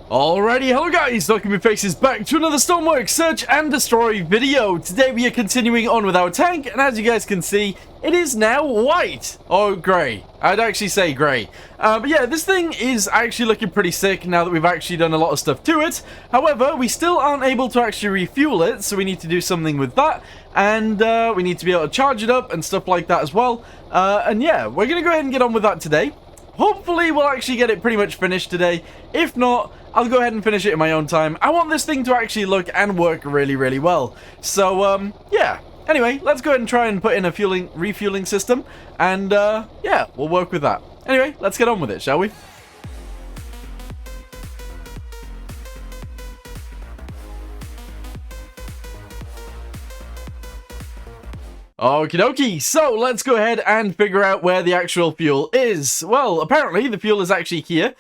Alrighty, hello guys, welcome your faces back to another Stormworks Search and Destroy video. Today we are continuing on with our tank, and as you guys can see, it is now white. Or grey. I'd actually say grey. But yeah, this thing is actually looking pretty sick now that we've actually done a lot of stuff to it. However, we still aren't able to actually refuel it, so we need to do something with that. And we need to be able to charge it up and stuff like that as well. And yeah, we're going to go ahead and get on with that today. Hopefully we'll actually get it pretty much finished today. If not, I'll go ahead and finish it in my own time. I want this thing to actually look and work really, really well. So, yeah. Anyway, let's go ahead and try and put in a refueling system. And, yeah, we'll work with that. Anyway, let's get on with it, shall we? Okie dokie, so let's go ahead and figure out where the actual fuel is. Well, apparently the fuel is actually here.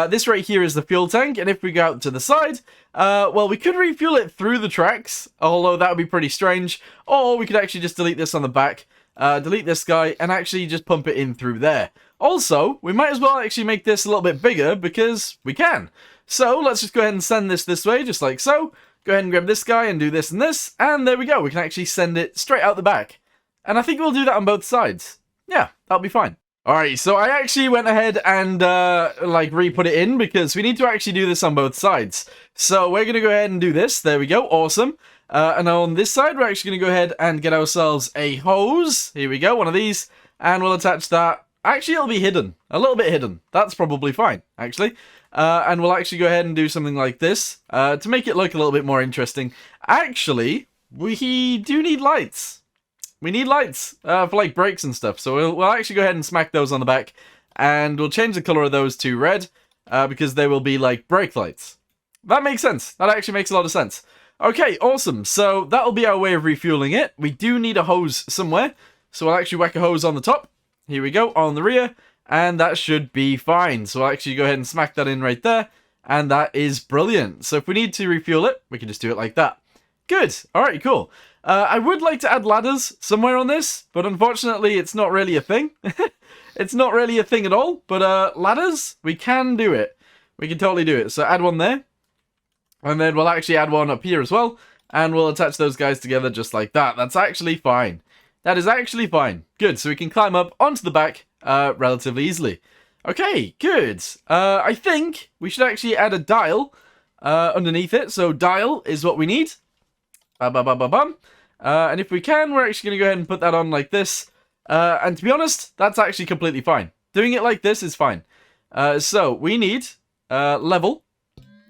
This right here is the fuel tank, and if we go out to the side, well, we could refuel it through the tracks, although that would be pretty strange. Or we could actually just delete this on the back, delete this guy, and actually just pump it in through there. Also, we might as well actually make this a little bit bigger, because we can. So let's just go ahead and send this way, just like so. Go ahead and grab this guy and do this, and there we go. We can actually send it straight out the back. And I think we'll do that on both sides. Yeah, that'll be fine. Alright, so I actually went ahead and, like, re-put it in because we need to actually do this on both sides. So we're going to go ahead and do this. There we go. Awesome. And on this side, we're actually going to go ahead and get ourselves a hose. Here we go. One of these. And we'll attach that. Actually, it'll be hidden. A little bit hidden. That's probably fine, actually. And we'll actually go ahead and do something like this to make it look a little bit more interesting. Actually, we do need lights. We need lights for like brakes and stuff, so we'll actually go ahead and smack those on the back, and we'll change the color of those to red because they will be like brake lights. That makes sense. That actually makes a lot of sense. Okay, awesome. So that'll be our way of refueling it. We do need a hose somewhere, so we'll actually whack a hose on the top. Here we go, on the rear, and that should be fine. So I'll actually go ahead and smack that in right there, and that is brilliant. So if we need to refuel it, we can just do it like that. Good. All right, cool. I would like to add ladders somewhere on this, but unfortunately it's not really a thing. It's not really a thing at all, but ladders, we can do it. We can totally do it. So add one there, and then we'll actually add one up here as well, and we'll attach those guys together just like that. That's actually fine. That is actually fine. Good, so we can climb up onto the back relatively easily. Okay, good. I think we should actually add a dial underneath it, so dial is what we need. And if we can, we're actually going to go ahead and put that on like this. And to be honest, that's actually completely fine. Doing it like this is fine. So we need level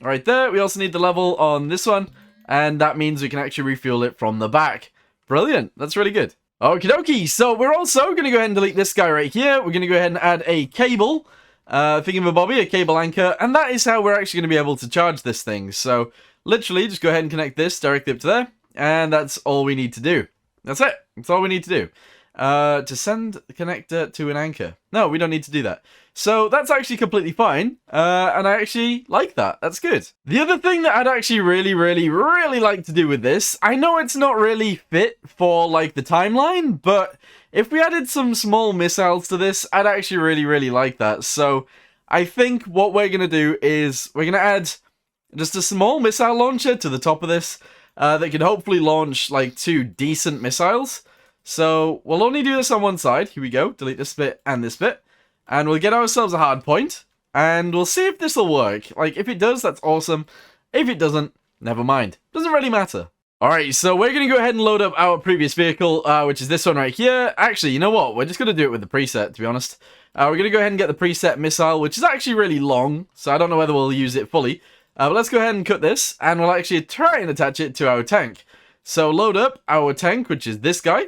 right there. We also need the level on this one. And that means we can actually refuel it from the back. Brilliant. That's really good. Okie dokie. So we're also going to go ahead and delete this guy right here. We're going to go ahead and add a cable. Thingamabobby, a cable anchor. And that is how we're actually going to be able to charge this thing. So literally, just go ahead and connect this directly up to there, and that's all we need to do. That's it. That's all we need to do. To send the connector to an anchor. No, we don't need to do that. So that's actually completely fine, and I actually like that. That's good. The other thing that I'd actually really like to do with this, I know it's not really fit for, like, the timeline, but if we added some small missiles to this, I'd actually really like that. So I think what we're going to do is we're going to add just a small missile launcher to the top of this that can hopefully launch like 2 decent missiles. So we'll only do this on one side. Here we go. Delete this bit and this bit. And we'll get ourselves a hard point. And we'll see if this will work. Like, if it does, that's awesome. If it doesn't, never mind. Doesn't really matter. Alright, so we're going to go ahead and load up our previous vehicle, which is this one right here. Actually, you know what? We're just going to do it with the preset, to be honest. We're going to go ahead and get the preset missile, which is actually really long. So I don't know whether we'll use it fully. But let's go ahead and cut this, and we'll actually try and attach it to our tank. So load up our tank, which is this guy.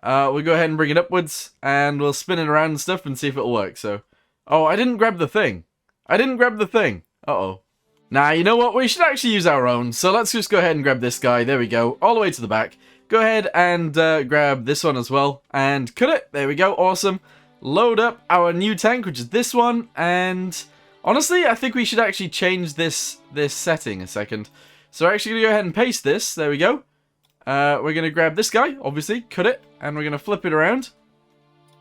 We'll go ahead and bring it upwards, and we'll spin it around and stuff and see if it'll work. So, oh, I didn't grab the thing. Uh-oh. Nah, you know what? We should actually use our own. So let's just go ahead and grab this guy. There we go. All the way to the back. Go ahead and grab this one as well, and cut it. There we go. Awesome. Load up our new tank, which is this one, and honestly, I think we should actually change this setting a second. So we're actually going to go ahead and paste this. There we go. We're going to grab this guy, obviously, cut it, and we're going to flip it around.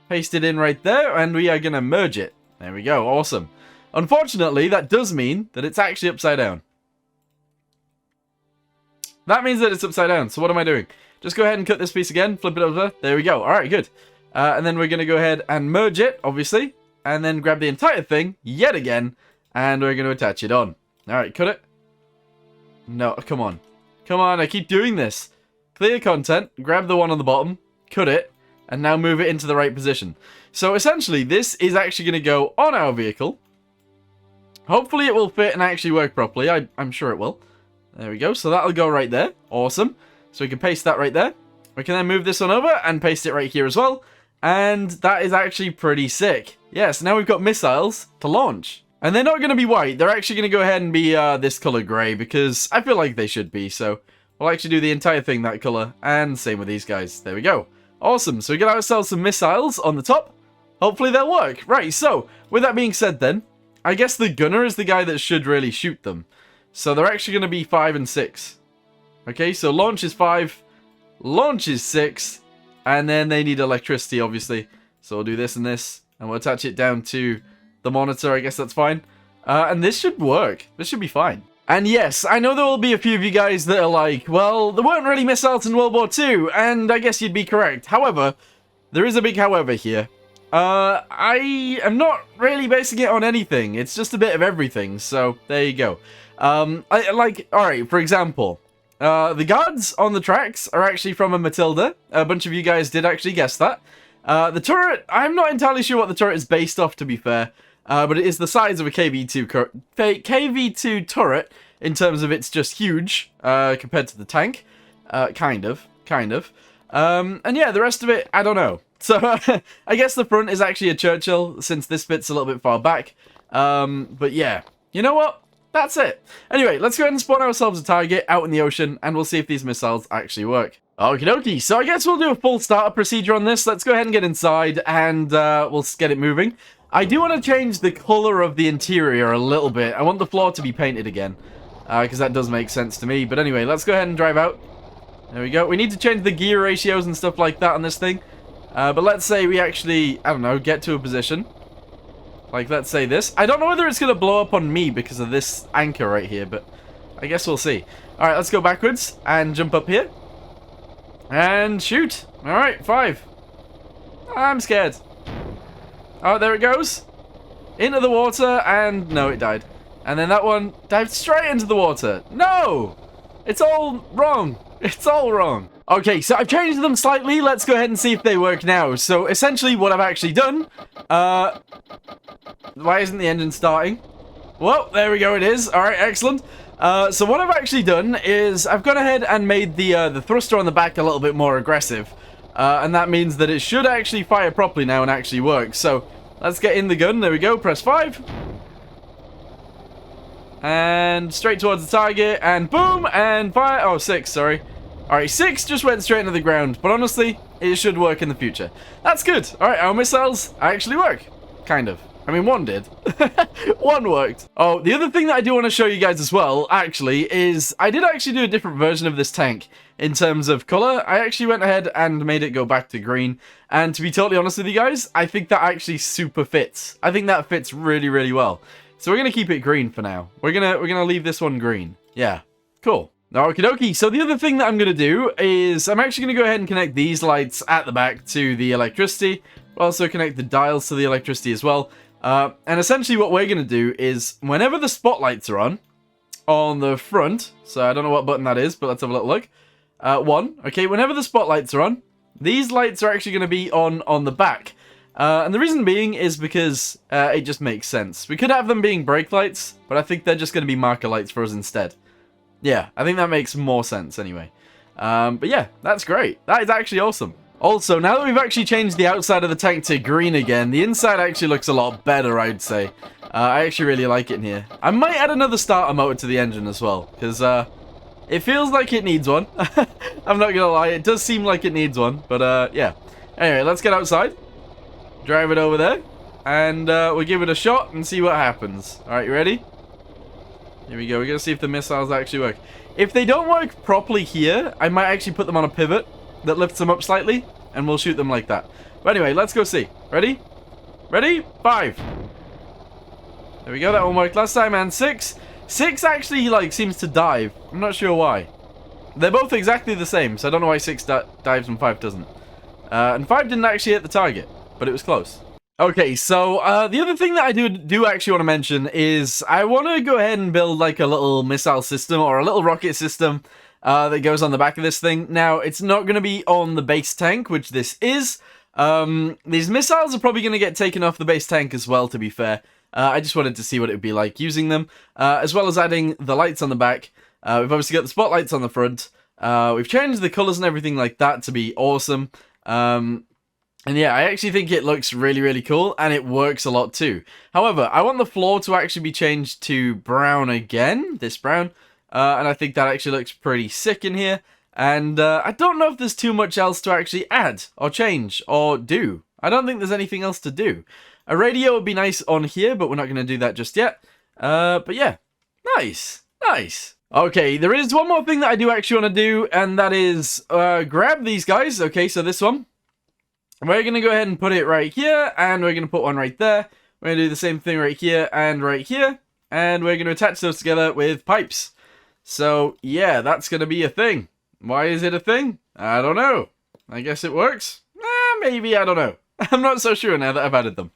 Paste it in right there, and we are going to merge it. There we go. Awesome. Unfortunately, that does mean that it's actually upside down. That means that it's upside down. So what am I doing? Just go ahead and cut this piece again. Flip it over. There we go. All right, good. And then we're going to go ahead and merge it, obviously. And then grab the entire thing yet again. And we're going to attach it on. All right, cut it. No, come on. Come on, I keep doing this. Clear content. Grab the one on the bottom. Cut it. And now move it into the right position. So essentially, this is actually going to go on our vehicle. Hopefully it will fit and actually work properly. I'm sure it will. There we go. So that'll go right there. Awesome. So we can paste that right there. We can then move this one over and paste it right here as well. And that is actually pretty sick. Yes, now we've got missiles to launch. And they're not going to be white. They're actually going to go ahead and be this color gray because I feel like they should be. So we'll actually do the entire thing that color. And same with these guys. There we go. Awesome. So we got ourselves some missiles on the top. Hopefully they'll work. Right, so with that being said then, I guess the gunner is the guy that should really shoot them. So they're actually going to be 5 and 6. Okay, so launch is 5, launch is 6, and then they need electricity, obviously. So we'll do this and this, and we'll attach it down to the monitor. I guess that's fine. And this should work. This should be fine. And yes, I know there will be a few of you guys that are like, well, there weren't really missiles in World War II, and I guess you'd be correct. However, there is a big however here. I am not really basing it on anything. It's just a bit of everything, so there you go. Alright, for example, the guards on the tracks are actually from a Matilda. A bunch of you guys did actually guess that. The turret, I'm not entirely sure what the turret is based off, to be fair, but it is the size of a KV2 turret in terms of it's just huge compared to the tank. Kind of. And yeah, the rest of it, I don't know. So, I guess the front is actually a Churchill, since this bit's a little bit far back. But yeah, you know what? That's it. Anyway, let's go ahead and spawn ourselves a target out in the ocean, and we'll see if these missiles actually work. Okie dokie, so I guess we'll do a full startup procedure on this. Let's go ahead and get inside, and we'll get it moving. I do want to change the color of the interior a little bit. I want the floor to be painted again, because that does make sense to me. But anyway, let's go ahead and drive out. There we go. We need to change the gear ratios and stuff like that on this thing. But let's say we actually, I don't know, get to a position. Like, let's say this. I don't know whether it's going to blow up on me because of this anchor right here, but I guess we'll see. Alright, let's go backwards and jump up here. And shoot. Alright, 5. I'm scared. Oh, there it goes. Into the water, and no, it died. And then that one dived straight into the water. No! It's all wrong. It's all wrong. Okay, so I've changed them slightly. Let's go ahead and see if they work now. So, essentially, what I've actually done... why isn't the engine starting? Well, there we go, it is. Alright, excellent. So what I've actually done is I've gone ahead and made the thruster on the back a little bit more aggressive. And that means that it should actually fire properly now and actually work. So, let's get in the gun. There we go. Press 5. And straight towards the target. And boom! And fire. Oh, 6, sorry. Alright, 6 just went straight into the ground, but honestly, it should work in the future. That's good. Alright, our missiles actually work. Kind of. I mean, one did. One worked. Oh, the other thing that I do want to show you guys as well, actually, is I did actually do a different version of this tank in terms of color. I actually went ahead and made it go back to green. And to be totally honest with you guys, I think that actually super fits. I think that fits really, really well. So we're going to keep it green for now. We're gonna leave this one green. Yeah, cool. Okie dokie, so the other thing that I'm going to do is I'm actually going to go ahead and connect these lights at the back to the electricity. Also connect the dials to the electricity as well. And essentially what we're going to do is whenever the spotlights are on the front, so I don't know what button that is, but let's have a little look. 1, okay, whenever the spotlights are on, these lights are actually going to be on the back. And the reason being is because it just makes sense. We could have them being brake lights, but I think they're just going to be marker lights for us instead. Yeah, I think that makes more sense anyway. But yeah, that's great. That is actually awesome. Also, now that we've actually changed the outside of the tank to green again, the inside actually looks a lot better, I'd say. I actually really like it in here. I might add another starter motor to the engine as well, because it feels like it needs one. I'm not gonna lie, it does seem like it needs one, but yeah. Anyway, let's get outside, drive it over there, and we'll give it a shot and see what happens. Alright, you ready? Here we go, we're gonna see if the missiles actually work. If they don't work properly here, I might actually put them on a pivot that lifts them up slightly, and we'll shoot them like that. But anyway, let's go see. Ready? Ready? 5. There we go, that one worked last time. And 6. 6 actually, like, seems to dive. I'm not sure why. They're both exactly the same, so I don't know why 6 dives and 5 doesn't. And 5 didn't actually hit the target, but it was close. Okay, so the other thing that I do actually want to mention is I want to go ahead and build like a little missile system or a little rocket system that goes on the back of this thing. Now, it's not going to be on the base tank, which this is. These missiles are probably going to get taken off the base tank as well, to be fair. I just wanted to see what it would be like using them, as well as adding the lights on the back. We've obviously got the spotlights on the front. We've changed the colours and everything like that to be awesome. And yeah, I actually think it looks really, really cool, and it works a lot too. However, I want the floor to actually be changed to brown again, this brown, and I think that actually looks pretty sick in here. And I don't know if there's too much else to actually add, or change, or do. I don't think there's anything else to do. A radio would be nice on here, but we're not going to do that just yet. But yeah, nice, nice. Okay, there is one more thing that I do actually want to do, and that is grab these guys. Okay, so this one. We're going to go ahead and put it right here, and we're going to put one right there. We're going to do the same thing right here and right here, and we're going to attach those together with pipes. So, yeah, that's going to be a thing. Why is it a thing? I don't know. I guess it works? Maybe, I don't know. I'm not so sure now that I've added them.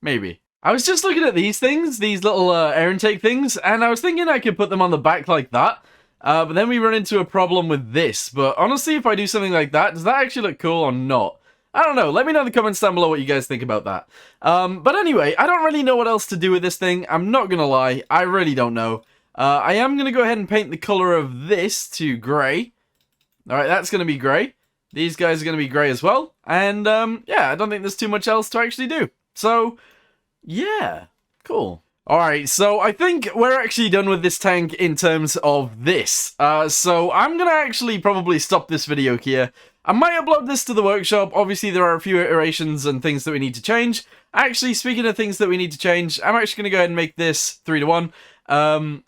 Maybe. I was just looking at these things, these little air intake things, and I was thinking I could put them on the back like that. But then we run into a problem with this. But honestly, if I do something like that, does that actually look cool or not? I don't know. Let me know in the comments down below what you guys think about that. But anyway, I don't really know what else to do with this thing. I'm not going to lie. I really don't know. I am going to go ahead and paint the color of this to grey. Alright, that's going to be grey. These guys are going to be grey as well. And, yeah, I don't think there's too much else to actually do. So, yeah. Cool. Alright, so I think we're actually done with this tank in terms of this. So I'm going to actually probably stop this video here. I might upload this to the workshop. Obviously, there are a few iterations and things that we need to change. Actually, speaking of things that we need to change, I'm actually going to go ahead and make this 3-to-1. And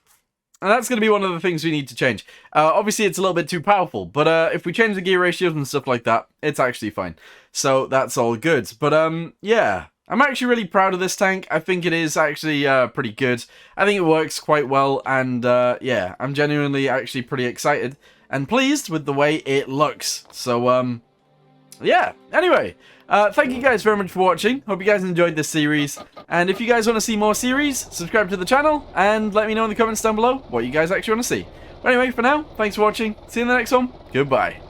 that's going to be one of the things we need to change. Obviously, it's a little bit too powerful, but if we change the gear ratios and stuff like that, it's actually fine. So that's all good. But yeah, I'm actually really proud of this tank. I think it is actually pretty good. I think it works quite well, and yeah, I'm genuinely actually pretty excited and pleased with the way it looks. So, yeah. Anyway, thank you guys very much for watching. Hope you guys enjoyed this series. And if you guys want to see more series, subscribe to the channel and let me know in the comments down below what you guys actually want to see. But anyway, for now, thanks for watching. See you in the next one. Goodbye.